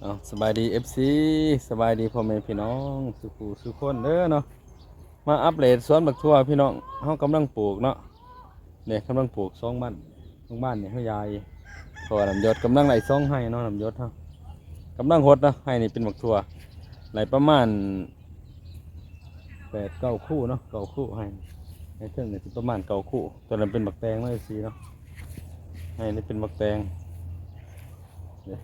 เอาสบายดีFC สบายดีพ่อแม่พี่น้องสุขูสุขคนเด้อเนาะมาอัปเดตสวนบักทั่วพี่น้องเฮากำลังปลูกเนาะเนี่ยกำลังปลูกสองบ้านเนี่ยเฮายายเพราะว่าน้ำยศกำลังไหลซ่องให้เนาะน้ำยศเฮากำลังหดนะให้นี่เป็นบักทั่วไหลประมาณ8-9 คู่เนาะ9 คู่ให้เทิงเนี่ยสิประมาณ9 คู่ตัวนั้นเป็นบักแตงเนาะ FC เนาะให้นี่เป็นบักแตงเนี่ย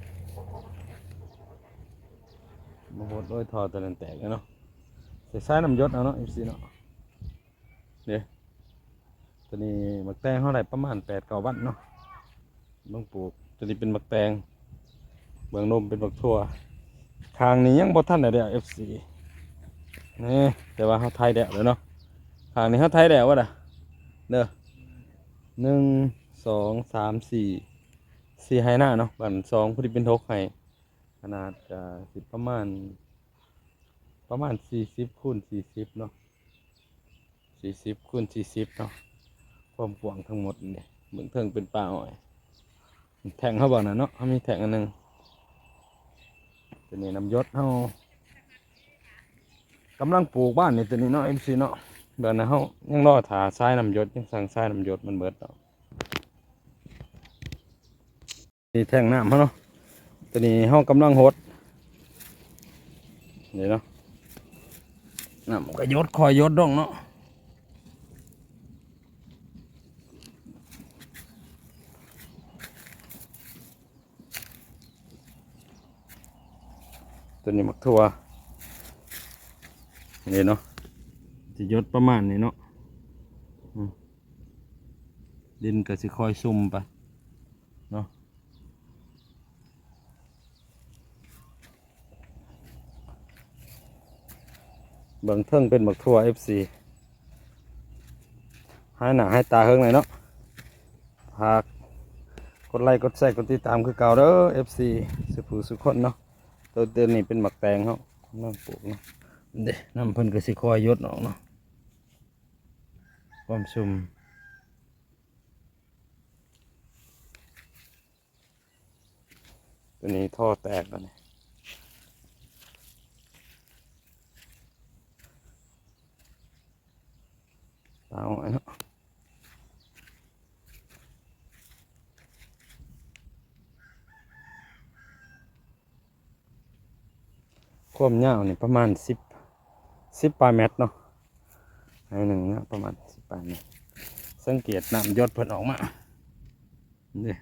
มาหดโดยทอตัวนั้นแตกเนาะใส่สายน้ำยศเอาเนาะ FC เนาะเดี๋ยว ตัวนี้มักแตงเท่าไหร่ประมาณ8-9 วันเนาะต้องปลูกตัวนี้เป็นมักแตงเบื้องนมเป็นมักทั่วทางนี้ยังบ่ทันได้เด้อ FC นี่แต่ว่าเขาไทยแดดเลยเนาะทางนี้เขาไทยแดดวะน่ะเด้อ1 2 3 4ไฮหน้าเนาะบัน2พอดีเป็นทกไฮขนาดจะสิประมาณ40 คูณ 40เนาะ40 คูณ 40เนาะความกว้างทั้งหมดนี่เบื้องเทิงเป็นป่าอ้อยแทงเขาบอกนะเนาะเขามีแทงอันหนึงตัวนี้น้ำยศเขากำลังปลูกบ้านนี่ตัวนี้เนาะMCเนาะเดี๋ยวนะเขายังรอถาทรายน้ำยศยังสั่งทรายน้ำยศมันเบิดเนาะนี่แทงน้ำเขาเนาะตัวนี้เขากำลังหดนี่เนาะน้ำก็ยศคอยยศดองเนาะตัวนี้มักทั่วนี่เนาะจะยศประมาณนี้เนาะดินก็สิคอยซุ่มไปเนาะเบื้องเทิงเป็นมักทั่ว FC ให้หนาให้ตาเฮิงเลยเนาะฝากกดไลค์กดแชร์กดติดตามคือเก่าเด้อ FC สุผู้สุคนเนาะตัวเตือนนี่เป็นหมักแตงเขาน้ำปลูกเนาะเด้น้ำเพิ่นก็สิคอยยดออกเนาะความชุ่มตัวนี้ท่อแตกแล้วนี่ตาอ้อยเนาะความยาวนี่ประมาณ10 ปลายเมตรเนาะให้หนึ่งนะประมาณ10 ปลายเมตรสังเกตน้ำยศเพิ่นออกมาเด้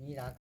นี่รัก